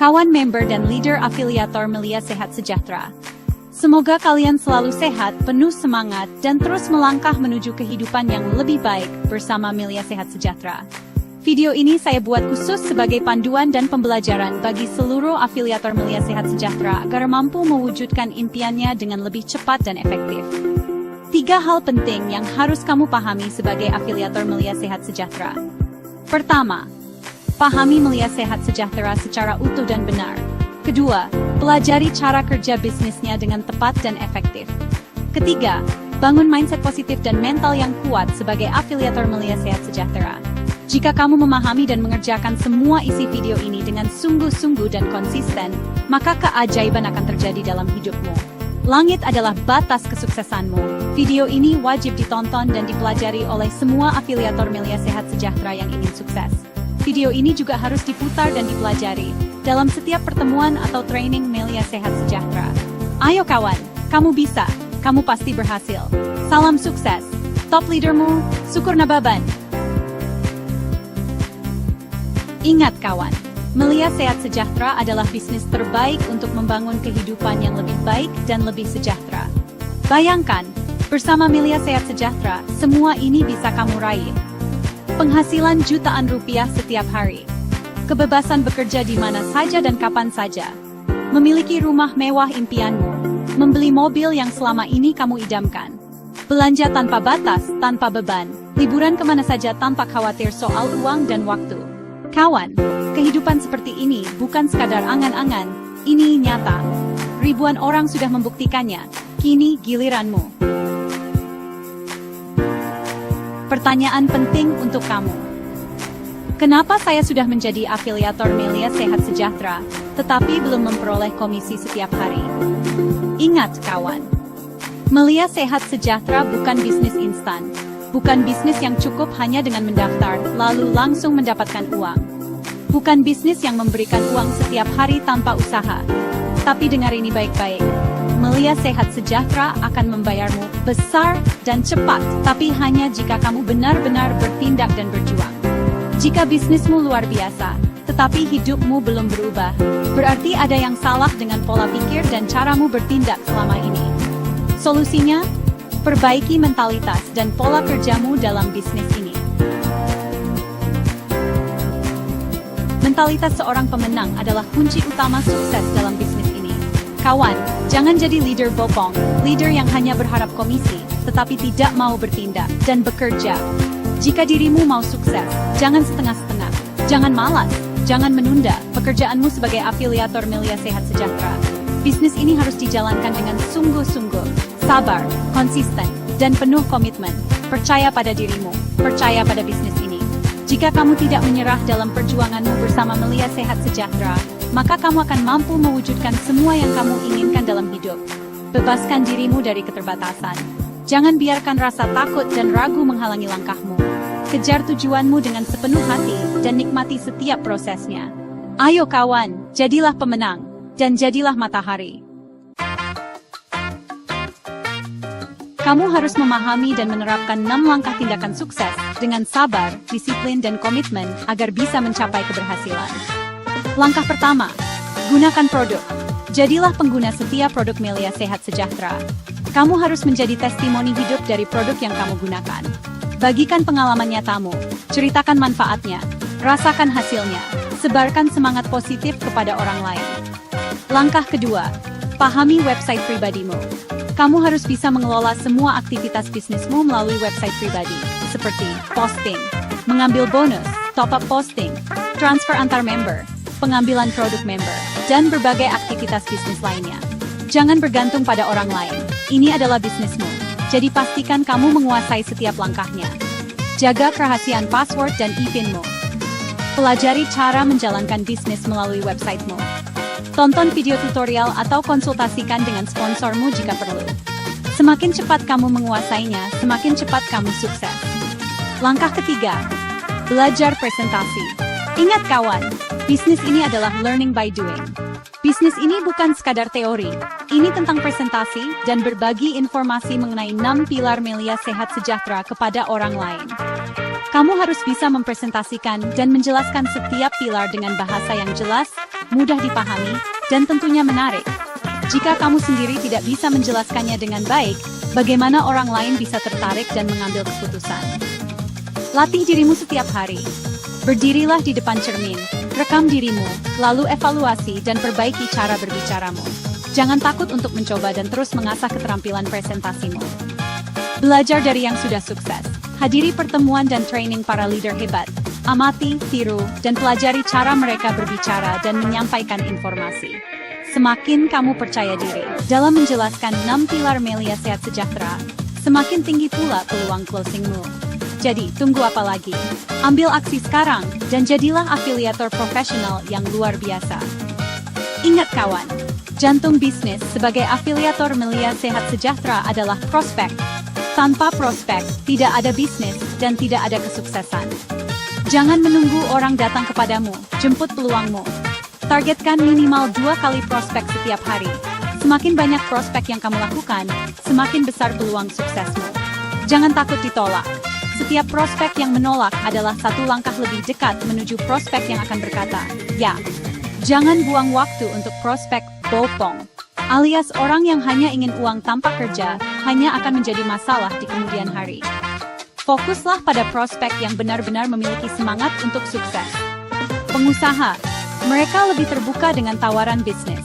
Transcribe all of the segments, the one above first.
kawan member dan leader afiliator Melia Sehat Sejahtera. Semoga kalian selalu sehat, penuh semangat, dan terus melangkah menuju kehidupan yang lebih baik bersama Melia Sehat Sejahtera. Video ini saya buat khusus sebagai panduan dan pembelajaran bagi seluruh afiliator Melia Sehat Sejahtera agar mampu mewujudkan impiannya dengan lebih cepat dan efektif. 3 hal penting yang harus kamu pahami sebagai afiliator Melia Sehat Sejahtera. Pertama, pahami Melia Sehat Sejahtera secara utuh dan benar. Kedua, pelajari cara kerja bisnisnya dengan tepat dan efektif. Ketiga, bangun mindset positif dan mental yang kuat sebagai afiliator Melia Sehat Sejahtera. Jika kamu memahami dan mengerjakan semua isi video ini dengan sungguh-sungguh dan konsisten, maka keajaiban akan terjadi dalam hidupmu. Langit adalah batas kesuksesanmu. Video ini wajib ditonton dan dipelajari oleh semua afiliator Melia Sehat Sejahtera yang ingin sukses. Video ini juga harus diputar dan dipelajari dalam setiap pertemuan atau training Melia Sehat Sejahtera. Ayo kawan, kamu bisa, kamu pasti berhasil. Salam sukses. Top leadermu, Syukur Nababan. Ingat kawan, Melia Sehat Sejahtera adalah bisnis terbaik untuk membangun kehidupan yang lebih baik dan lebih sejahtera. Bayangkan, bersama Melia Sehat Sejahtera, semua ini bisa kamu raih. Penghasilan jutaan rupiah setiap hari. Kebebasan bekerja di mana saja dan kapan saja. Memiliki rumah mewah impianmu. Membeli mobil yang selama ini kamu idamkan. Belanja tanpa batas, tanpa beban. Liburan kemana saja tanpa khawatir soal uang dan waktu. Kawan, kehidupan seperti ini bukan sekadar angan-angan, ini nyata. Ribuan orang sudah membuktikannya, kini giliranmu. Pertanyaan penting untuk kamu. Kenapa saya sudah menjadi afiliator Melia Sehat Sejahtera, tetapi belum memperoleh komisi setiap hari? Ingat kawan, Melia Sehat Sejahtera bukan bisnis instan. Bukan bisnis yang cukup hanya dengan mendaftar, lalu langsung mendapatkan uang. Bukan bisnis yang memberikan uang setiap hari tanpa usaha. Tapi dengar ini baik-baik. Melia Sehat Sejahtera akan membayarmu besar dan cepat, tapi hanya jika kamu benar-benar bertindak dan berjuang. Jika bisnismu luar biasa, tetapi hidupmu belum berubah, berarti ada yang salah dengan pola pikir dan caramu bertindak selama ini. Solusinya? Perbaiki mentalitas dan pola kerjamu dalam bisnis ini. Mentalitas seorang pemenang adalah kunci utama sukses dalam bisnis ini. Kawan, jangan jadi leader bopong, leader yang hanya berharap komisi, tetapi tidak mau bertindak dan bekerja. Jika dirimu mau sukses, jangan setengah-setengah, jangan malas, jangan menunda pekerjaanmu sebagai afiliator Melia Sehat Sejahtera. Bisnis ini harus dijalankan dengan sungguh-sungguh. Sabar, konsisten, dan penuh komitmen. Percaya pada dirimu, percaya pada bisnis ini. Jika kamu tidak menyerah dalam perjuanganmu bersama Melia Sehat Sejahtera, maka kamu akan mampu mewujudkan semua yang kamu inginkan dalam hidup. Bebaskan dirimu dari keterbatasan. Jangan biarkan rasa takut dan ragu menghalangi langkahmu. Kejar tujuanmu dengan sepenuh hati dan nikmati setiap prosesnya. Ayo kawan, jadilah pemenang, dan jadilah matahari. Kamu harus memahami dan menerapkan 6 langkah tindakan sukses dengan sabar, disiplin, dan komitmen agar bisa mencapai keberhasilan. Langkah pertama, gunakan produk. Jadilah pengguna setia produk Melia Sehat Sejahtera. Kamu harus menjadi testimoni hidup dari produk yang kamu gunakan. Bagikan pengalaman nyatamu, ceritakan manfaatnya, rasakan hasilnya, sebarkan semangat positif kepada orang lain. Langkah kedua, pahami website pribadimu. Kamu harus bisa mengelola semua aktivitas bisnismu melalui website pribadi, seperti posting, mengambil bonus, top-up posting, transfer antar member, pengambilan produk member, dan berbagai aktivitas bisnis lainnya. Jangan bergantung pada orang lain. Ini adalah bisnismu, jadi pastikan kamu menguasai setiap langkahnya. Jaga kerahasiaan password dan e-pinmu. Pelajari cara menjalankan bisnis melalui websitemu. Tonton video tutorial atau konsultasikan dengan sponsormu jika perlu. Semakin cepat kamu menguasainya, semakin cepat kamu sukses. Langkah ketiga, belajar presentasi. Ingat kawan, bisnis ini adalah learning by doing. Bisnis ini bukan sekadar teori, ini tentang presentasi dan berbagi informasi mengenai 6 pilar Melia Sehat Sejahtera kepada orang lain. Kamu harus bisa mempresentasikan dan menjelaskan setiap pilar dengan bahasa yang jelas, mudah dipahami, dan tentunya menarik. Jika kamu sendiri tidak bisa menjelaskannya dengan baik, bagaimana orang lain bisa tertarik dan mengambil keputusan? Latih dirimu setiap hari. Berdirilah di depan cermin, rekam dirimu, lalu evaluasi dan perbaiki cara berbicaramu. Jangan takut untuk mencoba dan terus mengasah keterampilan presentasimu. Belajar dari yang sudah sukses. Hadiri pertemuan dan training para leader hebat. Amati, tiru, dan pelajari cara mereka berbicara dan menyampaikan informasi. Semakin kamu percaya diri dalam menjelaskan 6 pilar Melia Sehat Sejahtera, semakin tinggi pula peluang closingmu. Jadi, tunggu apa lagi? Ambil aksi sekarang, dan jadilah afiliator profesional yang luar biasa. Ingat kawan, jantung bisnis sebagai afiliator Melia Sehat Sejahtera adalah prospek. Tanpa prospek, tidak ada bisnis dan tidak ada kesuksesan. Jangan menunggu orang datang kepadamu, jemput peluangmu. Targetkan minimal 2 kali prospek setiap hari. Semakin banyak prospek yang kamu lakukan, semakin besar peluang suksesmu. Jangan takut ditolak. Setiap prospek yang menolak adalah satu langkah lebih dekat menuju prospek yang akan berkata, ya. Jangan buang waktu untuk prospek bopong, alias orang yang hanya ingin uang tanpa kerja, hanya akan menjadi masalah di kemudian hari. Fokuslah pada prospek yang benar-benar memiliki semangat untuk sukses. Pengusaha, mereka lebih terbuka dengan tawaran bisnis.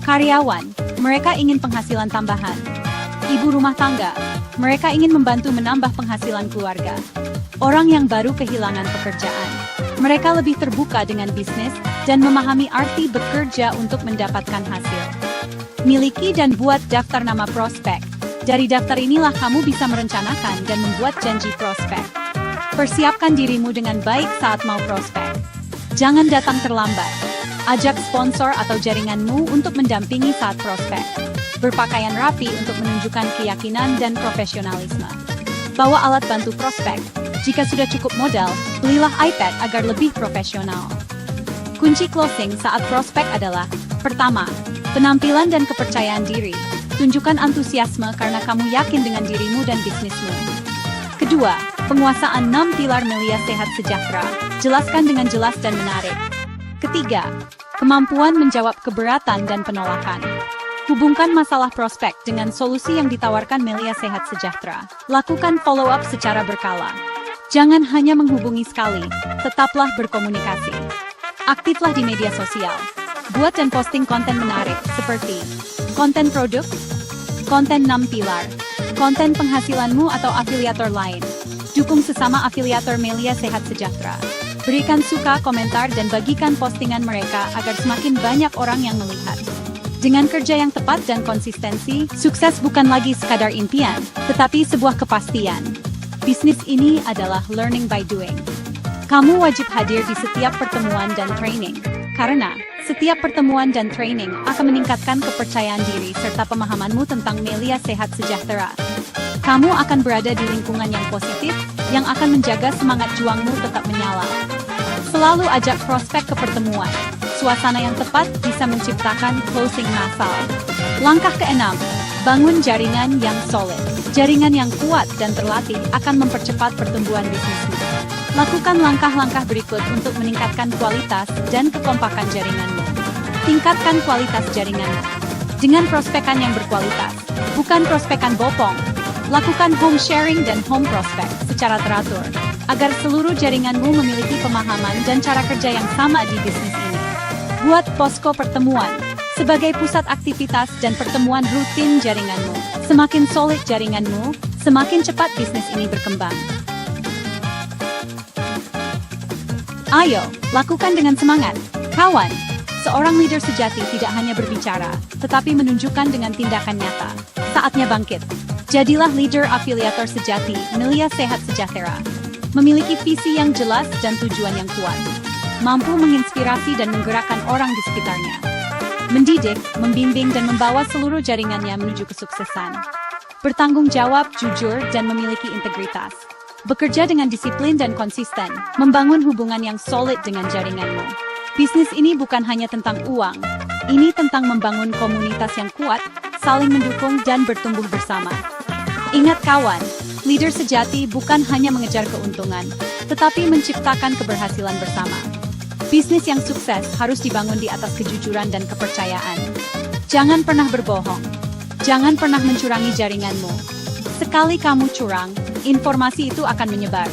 Karyawan, mereka ingin penghasilan tambahan. Ibu rumah tangga, mereka ingin membantu menambah penghasilan keluarga. Orang yang baru kehilangan pekerjaan, mereka lebih terbuka dengan bisnis dan memahami arti bekerja untuk mendapatkan hasil. Miliki dan buat daftar nama prospek. Dari daftar inilah kamu bisa merencanakan dan membuat janji prospek. Persiapkan dirimu dengan baik saat mau prospek. Jangan datang terlambat. Ajak sponsor atau jaringanmu untuk mendampingi saat prospek. Berpakaian rapi untuk menunjukkan keyakinan dan profesionalisme. Bawa alat bantu prospek. Jika sudah cukup modal, belilah iPad agar lebih profesional. Kunci closing saat prospek adalah: pertama, penampilan dan kepercayaan diri. Tunjukkan antusiasme karena kamu yakin dengan dirimu dan bisnismu. Kedua, penguasaan 6 pilar Melia Sehat Sejahtera. Jelaskan dengan jelas dan menarik. Ketiga, kemampuan menjawab keberatan dan penolakan. Hubungkan masalah prospek dengan solusi yang ditawarkan Melia Sehat Sejahtera. Lakukan follow-up secara berkala. Jangan hanya menghubungi sekali, tetaplah berkomunikasi. Aktiflah di media sosial. Buat dan posting konten menarik seperti konten produk, konten 6 pilar, konten penghasilanmu atau afiliator lain. Dukung sesama afiliator Melia Sehat Sejahtera. Berikan suka, komentar, dan bagikan postingan mereka agar semakin banyak orang yang melihat. Dengan kerja yang tepat dan konsistensi, sukses bukan lagi sekadar impian, tetapi sebuah kepastian. Bisnis ini adalah learning by doing. Kamu wajib hadir di setiap pertemuan dan training, karena setiap pertemuan dan training akan meningkatkan kepercayaan diri serta pemahamanmu tentang Melia Sehat Sejahtera. Kamu akan berada di lingkungan yang positif, yang akan menjaga semangat juangmu tetap menyala. Selalu ajak prospek ke pertemuan. Suasana yang tepat bisa menciptakan closing massal. Langkah ke-6, bangun jaringan yang solid. Jaringan yang kuat dan terlatih akan mempercepat pertumbuhan bisnismu. Lakukan langkah-langkah berikut untuk meningkatkan kualitas dan kekompakan jaringanmu. Tingkatkan kualitas jaringanmu dengan prospekan yang berkualitas, bukan prospekan bopong. Lakukan home sharing dan home prospect secara teratur, agar seluruh jaringanmu memiliki pemahaman dan cara kerja yang sama di bisnis ini. Buat posko pertemuan sebagai pusat aktivitas dan pertemuan rutin jaringanmu. Semakin solid jaringanmu, semakin cepat bisnis ini berkembang. Ayo, lakukan dengan semangat. Kawan, seorang leader sejati tidak hanya berbicara, tetapi menunjukkan dengan tindakan nyata. Saatnya bangkit. Jadilah leader afiliator sejati Melia Sehat Sejahtera. Memiliki visi yang jelas dan tujuan yang kuat. Mampu menginspirasi dan menggerakkan orang di sekitarnya. Mendidik, membimbing, dan membawa seluruh jaringannya menuju kesuksesan. Bertanggung jawab, jujur, dan memiliki integritas. Bekerja dengan disiplin dan konsisten, membangun hubungan yang solid dengan jaringanmu. Bisnis ini bukan hanya tentang uang, ini tentang membangun komunitas yang kuat, saling mendukung dan bertumbuh bersama. Ingat kawan, Leader sejati bukan hanya mengejar keuntungan, tetapi menciptakan keberhasilan bersama. Bisnis yang sukses harus dibangun di atas kejujuran dan kepercayaan. Jangan pernah berbohong. Jangan pernah mencurangi jaringanmu. Sekali kamu curang, informasi itu akan menyebar.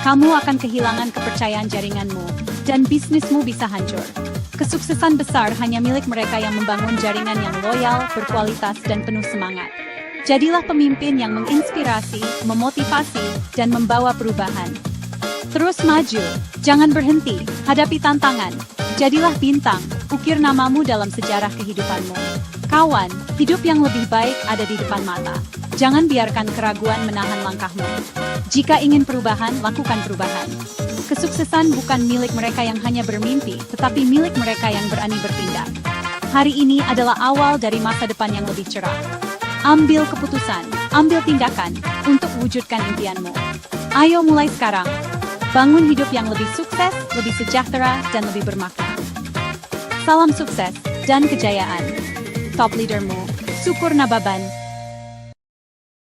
Kamu akan kehilangan kepercayaan jaringanmu, dan bisnismu bisa hancur. Kesuksesan besar hanya milik mereka yang membangun jaringan yang loyal, berkualitas, dan penuh semangat. Jadilah pemimpin yang menginspirasi, memotivasi, dan membawa perubahan. Terus maju, jangan berhenti, hadapi tantangan. Jadilah bintang, ukir namamu dalam sejarah kehidupanmu. Kawan, hidup yang lebih baik ada di depan mata. Jangan biarkan keraguan menahan langkahmu. Jika ingin perubahan, lakukan perubahan. Kesuksesan bukan milik mereka yang hanya bermimpi, tetapi milik mereka yang berani bertindak. Hari ini adalah awal dari masa depan yang lebih cerah. Ambil keputusan, ambil tindakan untuk wujudkan impianmu. Ayo mulai sekarang. Bangun hidup yang lebih sukses, lebih sejahtera, dan lebih bermakna. Salam sukses dan kejayaan. Top leadermu, Sukur Nababan,